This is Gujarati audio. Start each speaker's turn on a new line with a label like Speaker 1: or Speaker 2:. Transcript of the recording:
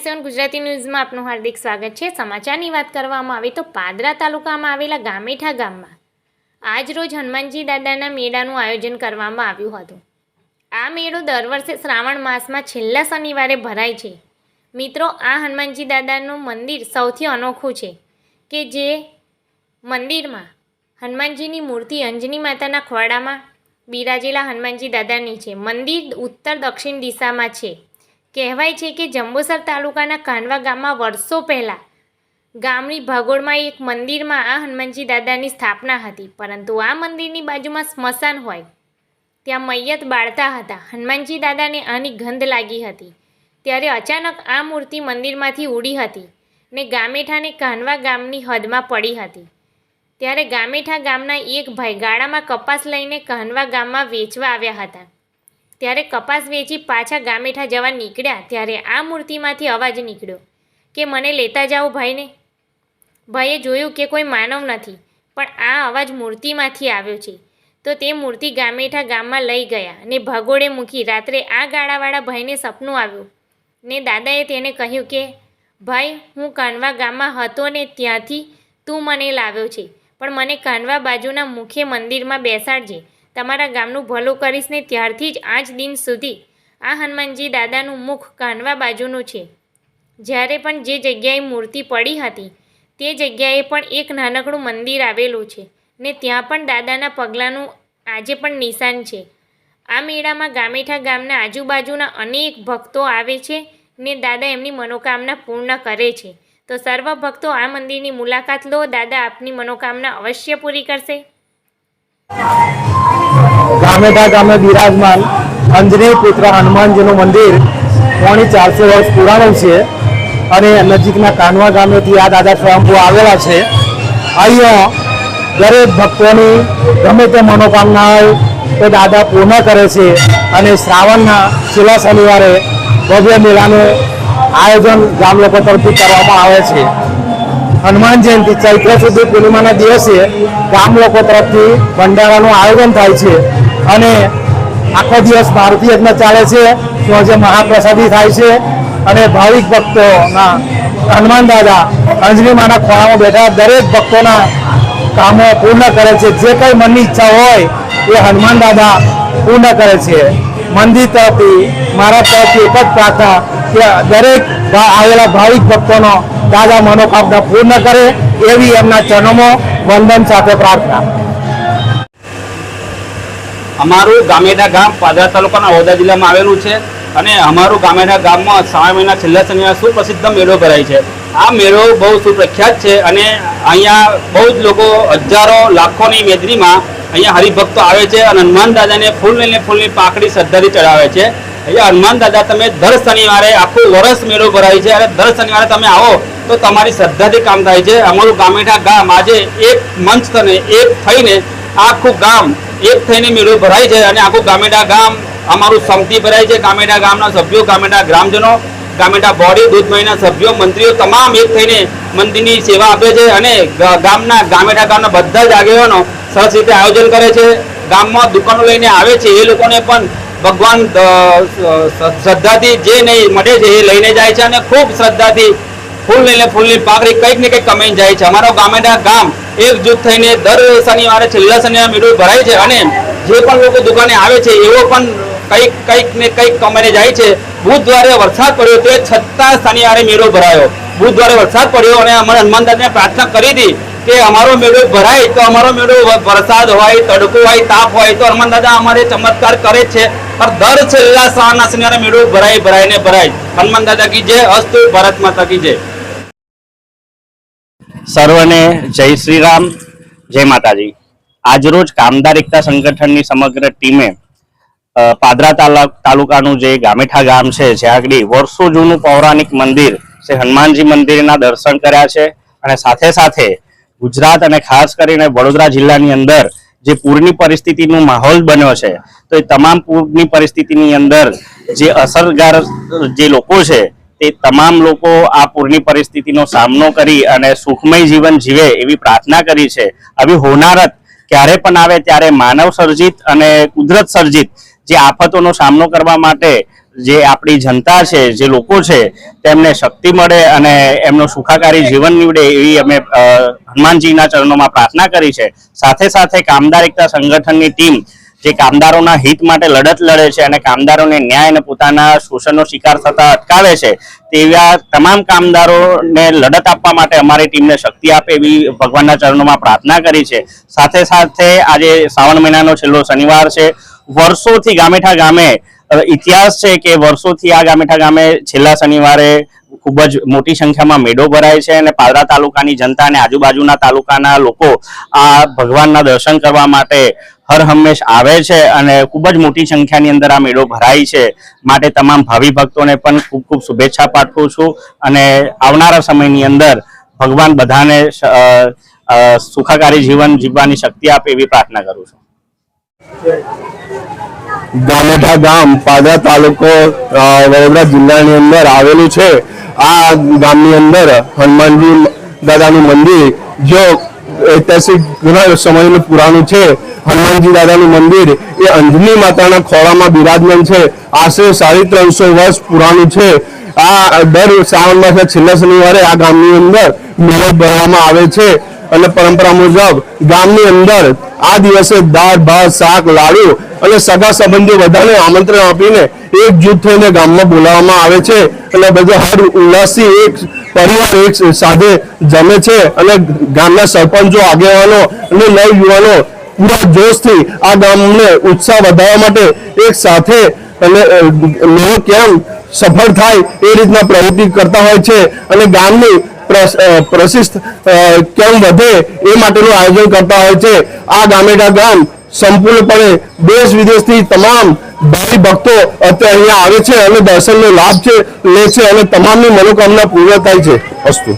Speaker 1: TV7 ગુજરાતી ન્યૂઝમાં આપનું હાર્દિક સ્વાગત છે। સમાચારની વાત કરવામાં આવે તો પાદરા તાલુકામાં આવેલા ગામેઠા ગામમાં આજ રોજ હનુમાનજી દાદાના મેળાનું આયોજન કરવામાં આવ્યું હતું। આ મેળો દર વર્ષે શ્રાવણ માસમાં છેલ્લા શનિવારે ભરાય છે। મિત્રો, આ હનુમાનજી દાદાનું મંદિર સૌથી અનોખું છે કે જે મંદિરમાં હનુમાનજીની મૂર્તિ અંજની માતાના ખોળામાં બિરાજેલા હનુમાનજી દાદાની છે। મંદિર ઉત્તર દક્ષિણ દિશામાં છે। કહેવાય છે કે જંબુસર તાલુકાના કાનવા ગામમાં વર્ષો પહેલાં ગામની ભાગોળમાં એક મંદિરમાં આ હનુમાનજી દાદાની સ્થાપના હતી, પરંતુ આ મંદિરની બાજુમાં સ્મશાન હોય ત્યાં મૈયત બાળતા હતા। હનુમાનજી દાદાને આની ગંધ લાગી હતી, ત્યારે અચાનક આ મૂર્તિ મંદિરમાંથી ઉડી હતી ને ગામેઠાને કાનવા ગામની હદમાં પડી હતી। ત્યારે ગામેઠા ગામના એક ભાઈ ગાળામાં કપાસ લઈને કાનવા ગામમાં વેચવા આવ્યા હતા। ત્યારે કપાસ વેચી પાછા ગામેઠા જવા નીકળ્યા ત્યારે આ મૂર્તિમાંથી અવાજ નીકળ્યો કે મને લેતા જાઓ ભાઈને। ભાઈએ જોયું કે કોઈ માનવ નથી, પણ આ અવાજ મૂર્તિમાંથી આવ્યો છે, તો તે મૂર્તિ ગામેઠા ગામમાં લઈ ગયા ને ભગોળે મૂકી। રાત્રે આ ગાળાવાળા ભાઈને સપનું આવ્યું ને દાદાએ તેને કહ્યું કે ભાઈ, હું કાનવા ગામમાં હતો ને ત્યાંથી તું મને લાવ્યો છે, પણ મને કાનવા બાજુના મુખ્ય મંદિરમાં બેસાડજે, તમારા ગામનું ભલું કરીશ ને। ત્યારથી જ આજ દિન સુધી આ હનુમાનજી દાદાનું મુખ કાનવા બાજુનું છે। જ્યારે પણ જે જગ્યાએ મૂર્તિ પડી હતી તે જગ્યાએ પણ એક નાનકડું મંદિર આવેલું છે ને ત્યાં પણ દાદાના પગલાંનું આજે પણ નિશાન છે। આ મેળામાં ગામેઠા ગામના આજુબાજુના અનેક ભક્તો આવે છે ને દાદા એમની મનોકામના પૂર્ણ કરે છે। તો સર્વ ભક્તો આ મંદિરની મુલાકાત લો, દાદા આપની મનોકામના અવશ્ય પૂરી કરશે।
Speaker 2: ગામેઠા ગામે બિરાજમાન અંજની પુત્ર હનુમાનજીનું મંદિર 450 વર્ષ પુરાણું છે અને નજીકના કાનવા ગામેથી આ દાદા સ્વયંભૂ આવેલા છે। અહીંયા દરેક ભક્તોની ગમે તે મનોકામના હોય તે દાદા પૂર્ણ કરે છે અને શ્રાવણના છેલ્લા શનિવારે ભવ્ય મેળાનું આયોજન ગામ લોકો તરફથી કરવામાં આવે છે। હનુમાન જયંતિ ચૈત્ર સુધી પૂર્ણિમાના દિવસે ગામ લોકો તરફથી ભંડારાનું આયોજન થાય છે અને આખો દિવસ ભારતીય યજ્ઞ ચાલે છે, સાંજે મહાપ્રસાદી થાય છે અને ભાવિક ભક્તોના હનુમાન દાદા અંજની માના ખોળામાં બેઠા દરેક ભક્તોના કામો પૂર્ણ કરે છે। જે કંઈ મનની ઈચ્છા હોય એ હનુમાન દાદા પૂર્ણ કરે છે। મંદિર તરફથી મારા તરફથી એક જ પ્રાર્થના કે દરેક આવેલા ભાવિક ભક્તોનો દાદા મનોકામના પૂર્ણ કરે એવી એમના ચરણોમાં વંદન સાથે પ્રાર્થના।
Speaker 3: અમારું ગામેઠા ગામ પાદરા તાલુકાના વડોદરા જિલ્લામાં આવેલું છે અને અમારું ગામેઠા ગામમાં શ્રાવણ મહિના છેલ્લા શનિવારે સુપ્રસિદ્ધ મેળો ભરાય છે। આ મેળો બહુ સુપ્રખ્યાત છે અને અહીંયા બહુ જ લોકો હજારો લાખોની મેદરીમાં અહીંયા હરિભક્તો આવે છે અને હનુમાન દાદાને ફૂલ લઈને ફૂલની પાકડી શ્રદ્ધાથી ચડાવે છે। અહીંયા હનુમાન દાદા તમે દર શનિવારે આખું વર્ષ મેળો ભરાય છે અને દર શનિવારે તમે આવો તો તમારી શ્રદ્ધાથી કામ થાય છે। અમારું ગામેઠા ગામ આજે એક મંચ થઈને એક થઈને આખું ગામ એક થઈને મેળો ભરાય છે અને આખું ગામેઠા ગામ અમારું સંમતિ ભરાય છે। ગામેઠા ગામના સભ્યો, ગામેઠા ગ્રામજનો, ગામેઠા બોડી, દૂધ મહીના સભ્યો, મંત્રીઓ તમામ એક થઈને મંદિરની સેવા આપે છે અને ગામેઠા ગામના બધા જ આગેવાનો સરસ રીતે આયોજન કરે છે। ગામમાં દુકાનો લઈને આવે છે એ લોકોને પણ ભગવાન શ્રદ્ધાથી જે નહીં મળે છે એ લઈને જાય છે અને ખૂબ શ્રદ્ધાથી ફૂલ લઈને ફૂલની પાકડી કંઈક ને કંઈક કમાઈને જાય છે। અમારો ગામેઠા ગામ એકજૂથ થઈને દર શનિવારે છેલ્લા શનિવારે મેળો ભરાય છે અને જે પણ લોકો દુકાને આવે છે એવો પણ કંઈક ને કંઈક કમાઈને જાય છે। બુધવારે વરસાદ પડ્યો તે છતાં શનિવારે મેળો ભરાયો। બુધવારે વરસાદ પડ્યો અને અમારે હનુમાન દાદાને પ્રાર્થના કરી હતી કે અમારો મેળો ભરાય તો અમારો મેળો વરસાદ હોય, તડકો હોય, તાપ હોય તો હનુમાન દાદા અમારે ચમત્કાર કરે છે। પણ દર છેલ્લા શ્રાવણના શનિવારે મેળો ભરાય ને ભરાય। હનુમાન દાદા કી જય, અસ્તુ ભારત માતા કી જય।
Speaker 4: સર્વને જય શ્રી રામ, જય માતાજી। આજરોજ કામદાર એકતા સંગઠનની સમગ્ર ટીમે પાદરા તાલુકાનું જે ગામેઠા ગામ છે જ્યાં આગળ વર્ષો જૂનું પૌરાણિક મંદિર છે હનુમાનજી મંદિરના દર્શન કર્યા છે અને સાથે સાથે ગુજરાત અને ખાસ કરીને વડોદરા જિલ્લાની અંદર જે પૂરની પરિસ્થિતિનો માહોલ બન્યો છે તો એ તમામ પૂરની પરિસ્થિતિની અંદર જે અસરગાર જે લોકો છે તે તમામ લોકો આ પૂરની પરિસ્થિતિનો સામનો કરી અને સુખમય જીવન જીવે એવી પ્રાર્થના કરી છે। આવી હોનારત ક્યારે પણ આવે ત્યારે માનવ સર્જિત અને કુદરત સર્જિત જે આફતોનો સામનો કરવા માટે જે આપણી જનતા છે, જે લોકો છે, તેમને શક્તિ મળે અને એમનો સુખાકારી જીવન નીવડે એવી અમે હનુમાનજીના ચરણોમાં પ્રાર્થના કરી છે. સાથે સાથે કામદાર એકતા સંગઠનની ટીમ જે કામદારોના હિત માટે લડત લડે છે અને કામદારોને ન્યાય અને પોતાના શોષણનો શિકાર થતા અટકાવે છે, તેવા તમામ કામદારોને લડત આપવા માટે અમારી ટીમને શક્તિ આપે એવી ભગવાનના ચરણોમાં પ્રાર્થના કરી છે. સાથે સાથે આજે શ્રાવણ મહિનાનો છેલ્લો શનિવાર છે. વર્ષોથી ગામેઠા ગામે ઇતિહાસ છે કે વર્ષોથી આ ગામેઠા ગામે છેલ્લા શનિવારે ખૂબ જ મોટી સંખ્યામાં મેળો ભરાય છે અને પાદરા તાલુકાની જનતા અને આજુબાજુના તાલુકાના લોકો આ ભગવાનના દર્શન કરવા માટે હર હંમેશ આવે છે અને ખૂબ જ મોટી સંખ્યાની અંદર આ મેળો ભરાય છે. માટે તમામ ભાવિ ભક્તોને પણ ખૂબ ખૂબ શુભેચ્છા પાઠવું છું અને આવનારા સમયની અંદર ભગવાન બધાને સુખાકારી જીવન જીવવાની શક્તિ આપે એવી પ્રાર્થના કરું છું.
Speaker 5: ગામેઠા ગામ પાદરા તાલુકો વડોદરા જિલ્લાની અંદર આવેલું છે. આ ગામની અંદર હનુમાનજી દાદાનું મંદિર જો ઐતિહાસિક ઘણા સમયનું પુરાણું છે. હનુમાનજી દાદાનું મંદિર એ અંજની માતાના ખોળામાં બિરાજમાન છે. આશરે 350 વર્ષ પુરાણું છે. આ દર શ્રાવણ માસના છેલ્લા શનિવારે આ ગામની અંદર મેળો ભરવામાં આવે છે અને પરંપરા મુજબ ગામની અંદર આ દિવસે દાળ ભાત શાક લાડુ અને સગા સંબંધીઓ બધાને આમંત્રણ આપીને એકજૂથ થઈને ગામમાં બોલાવવામાં આવે છે અને બધા હર ઉલ્લાસથી એક પરિવાર એક સાથે જમે છે અને ગામના સરપંચો આગેવાનો અને નવયુવાનો પૂરા જોશથી આ ગામને ઉત્સાહ વધારવા માટે એક સાથે અને મેળો કેમ સફળ થાય એ રીતના પ્રવૃત્તિ કરતા હોય છે અને ગામની પ્રશિષ્ટ કેમ વધે એ માટેનું આયોજન કરતા હોય છે. આ ગામેઠા ગામ સંપૂર્ણપણે દેશ વિદેશથી તમામ ભાવિ ભક્તો અત્યારે અહીંયા આવે છે અને દર્શનનો લાભ લે છે અને તમામની મનોકામના પૂર્ણ થાય છે. અસ્તુ.